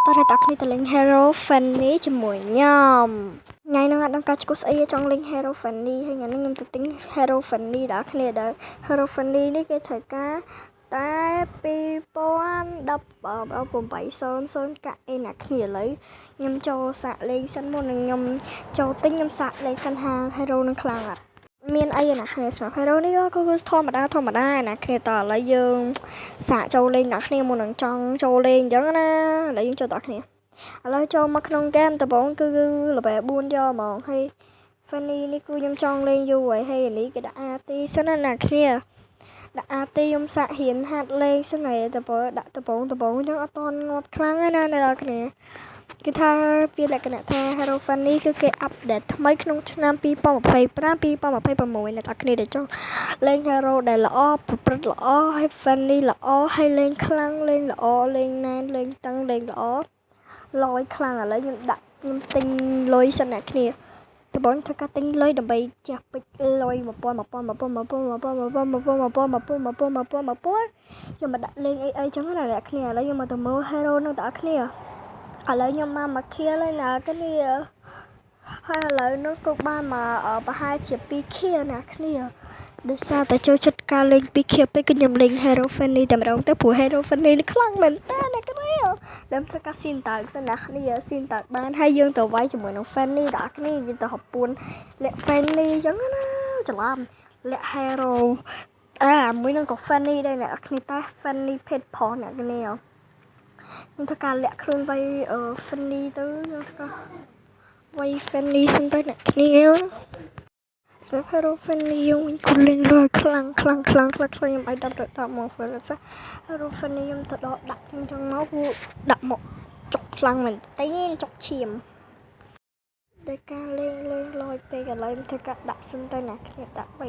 តើអ្នកគ្នាទៅលេង Hero Funny ជាមួយខ្ញុំថ្ងៃហ្នឹងអត់ដឹងការឈ្មោះស្អីចង់លេង Hero Funny ហើយថ្ងៃនេះខ្ញុំទៅទិញ Hero Funny ដល់គ្នាដែរ Hero Funny នេះគេត្រូវការតែ2018 កាក់ឯអ្នកគ្នាឥឡូវខ្ញុំចូលសាកលេងសិនមុននឹងខ្ញុំចូលទិញខ្ញុំសាកលេងសិនហា Hero នឹងខ្លាំងអត់មានអីណាគ្នាស្មា Hero នេះក៏គឺធម្មតាណាគ្នាតើឥឡូវយើងសាកចូលលេងអ្នកគ្នាមុននឹងចង់ចូលលេងអញ្ចឹងណាឥឡូវយើងចូលដល់គ្នាឥឡូវចូលមកក្នុងហ្គេមដំបូងគឺ level 4 យកហ្មងហើយ Funny នេះគឺខ្ញុំចង់លេងយូរហើយនេះគេដាក់ RT សិនណាអ្នកគ្នាដាក់ RT ខ្ញុំសាកហ៊ានហាត់លេងសិនហើយដាក់ដំបូងអញ្ចឹងអត់តន់ងាប់ខ្លាំងទេណាអ្នកគ្នាគឺថាវាលក្ខណៈថា Hero Funny គឺគេអាប់ដេតថ្មីក្នុងឆ្នាំ2025 2026អ្នកគ្នាដែលចង់លេង Hero ដែលល្អប្រព្រឹត្តល្អហើយ Funny ល្អហើយលេងខ្លាំងលេងល្អលេងណែនលេងតឹងលេងល្អលយខ្លាំងឥឡូវខ្ញុំទិញលុយសិនអ្នកគ្នាដំបូងធ្វើការទិញលុយដើម្បីជះពេជ្រលុយ1000ខ្ញុំមកដាក់លេងអីចឹងណាអ្នកគ្នាឥឡូវខ្ញុំមកទៅមើល Hero នឹងដល់គ្នាឥឡូវខ្ញុំមកខៀលហើយណាគ្នាហើយឥឡូវនោះក៏បានមកប្រហែលជា2ខៀលណាគ្នាដោយសារតែចូលចិត្តការលេង2ខៀលពេកគឺខ្ញុំលេង Hero Funny តែម្ដងទៅព្រោះ Hero Funny នេះខ្លាំងមែនតើអ្នកគ្នាខ្ញុំធ្វើការស៊ីនតើសិនណាគ្នាស៊ីនតើបានហើយយើងទៅវាយជាមួយនឹង Funny ដល់គ្នាយើងទៅហប់ពួនលាក់ Funny អញ្ចឹងណាច្រឡំលាក់ Hero មួយនឹងក៏ Funny ដែរអ្នកគ្នាតែ Funny ភេទប្រុសអ្នកគ្នាខ្ញុំធ្វើការលាក់ខ្លួនវាយFunny ទៅខ្ញុំធ្វើការវាយ Funny សិនទៅអ្នកគ្នាសម្រាប់ Hero Funny យើងវិញគូលេងរយខ្លាំងខ្ញុំឲ្យ10មកហ្វឺស Hero Funny ខ្ញុំទៅដល់ដាក់ចឹងមកគឺដាក់មកចុកខ្លាំងមែនតើចុកឈាមដោយការលេងលយពេកឥឡូវខ្ញុំធ្វើការដាក់សិនទៅអ្នកគ្នាដាក់8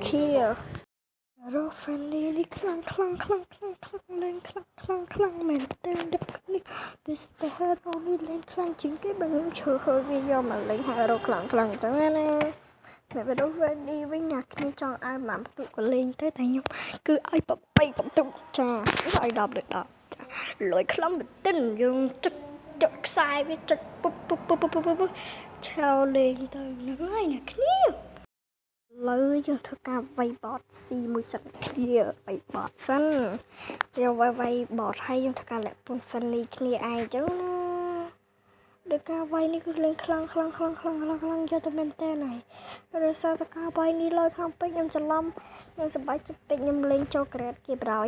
ខៀ Hero Funny នេះខ្លាំងលេងខ្លាំងមែនតើអ្នកគ្នាតែ Hero នេះលេងខ្លាំងជាងគេបើខ្ញុំឈើហើយវាយកមកលេង Hero ខ្លាំងអញ្ចឹងណាអ្នក Hero Funny វិញអ្នកគ្នាចង់ឲ្យមកបន្ទុកក៏លេងទៅតែខ្ញុំគឺឲ្យ8បន្ទុកចាឲ្យ10លើ10ចាលុយខ្លំបន្ទិនយើងចុចខ្សែវាចុចពុបឆៅលេងទៅហ្នឹងហើយអ្នកគ្នាលើយើងធ្វើការវាយបត C មួយសិនគ្នាវាយបតសិនយកវាយបតហើយយើងធ្វើការលាក់ពុន Funny គ្នាឯងចឹងណាដោយការវាយនេះគឺលេងខ្លាំងយកទៅមែនតើហើយដោយសារតែការវាយនេះលយខ្លាំងពេកខ្ញុំច្រឡំខ្ញុំសប្បាយចិត្តពេកខ្ញុំលេងចូលក្រេតគេប្រយ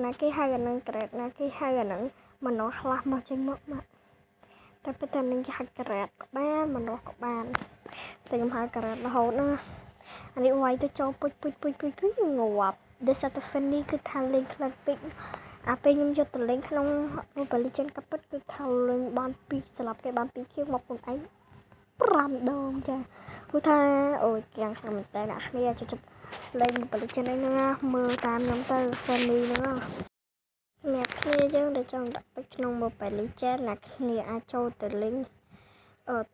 ណាគេហៅអានឹងក្រេតណាគេហៅអានឹងមនុស្សខ្លះមកចេញមកតែប៉ុន្តែនឹងគេហៅក្រេតក៏បានមនុស្សក៏បានតែខ្ញុំហៅក្រេតរហូតណាអានេះវាយទៅចូលពុចងាប់ដោយសារតែ Funny គឺថាលេងខ្លាំងពេកពេលខ្ញុំយកទៅលេងក្នុង Mobile Legends ក៏ពិតគឺថាលេងបាន2ស្លាប់គេបាន2ខៀវមកពុំឯង5ដងចាព្រោះថាអូយយ៉ាងខ្លាំងមែនតើអ្នកគ្នាចូលចិត្តលេង Mobile Legends ហ្នឹងណាមើលតាមខ្ញុំទៅ Funny ហ្នឹងសម្រាប់គ្នាយើងដែលចង់ដាក់ពេជ្រក្នុង Mobile Legends អ្នកគ្នាអាចចូលទៅលេង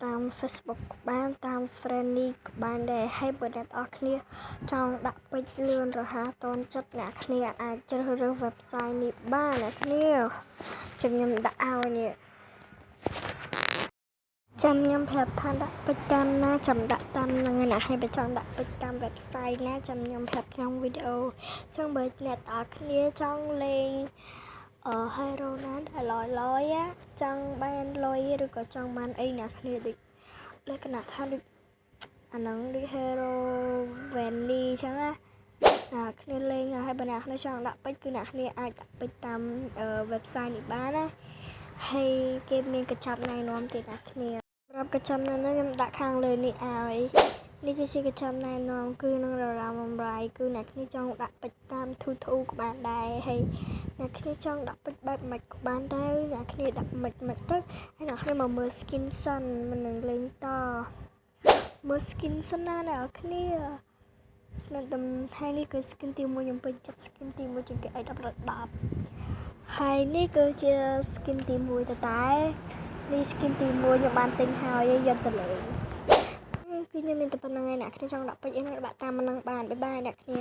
តាម Facebook ក៏បានតាម Friendly ក៏បានដែរហើយបើអ្នកនរគ្នាចង់ដាក់ពេជ្រលឿនរហ័សតន់ចិត្តអ្នកគ្នាអាចជ្រើសរើស website នេះបានអ្នកគ្នាខ្ញុំដាក់ឲ្យនេះខ្ញុំប្រាប់ថាដាក់ពេជ្រតាមណាដាក់តាមហ្នឹងអ្នកគ្នាបើចង់ដាក់ពេជ្រតាម website ណាខ្ញុំប្រាប់ក្នុងវីដេអូចឹងបើអ្នកនរគ្នាចង់លេងHero ណាដែលលយចង់បានលុយឬក៏ចង់បានអីអ្នកគ្នាដូចលក្ខណៈថាដូចអាហ្នឹងដូច Hero Funny ចឹងណាអ្នកគ្នាលេងហើយបើអ្នកគ្នាចង់ដាក់ពេជ្រគឺអ្នកគ្នាអាចដាក់ពេជ្រតាម website នេះបានណាហើយគេមានកញ្ចប់ណែនាំទៀតអ្នកគ្នាសម្រាប់កញ្ចប់ណែនាំខ្ញុំដាក់ខាងលើនេះឲ្យនេះគឺជាកញ្ចប់ណែនាំគឺនឹងរ៉ាមរ៉ៃគឺអ្នកគ្នាចង់ដាក់ពេជ្រតាមធូក៏បានដែរហើយអ្នកគ្នាចង់ដាក់ពេជ្របែបម៉េចក៏បានដែរអ្នកគ្នាដាក់ម៉េចទៅហើយអ្នកគ្នាមកមើល skin សិនមិននឹងលេងតមើល skin សិនណាអ្នកគ្នាស្មានតំថៃនេះគឺ skin ទី1ខ្ញុំពេញចិត្ត skin ទី1ជាងគេឲ្យ10លើ10ហើយនេះគឺជា skin ទី1តែនេះ skin ទី1ខ្ញុំបានទិញហើយយកទៅលេងគឺខ្ញុំមានតែប៉ុណ្្នឹងឯងអ្នកគ្នាចង់ដាក់ពេជ្រអីដាក់តាមហ្នឹងបានបាយអ្នកគ្នា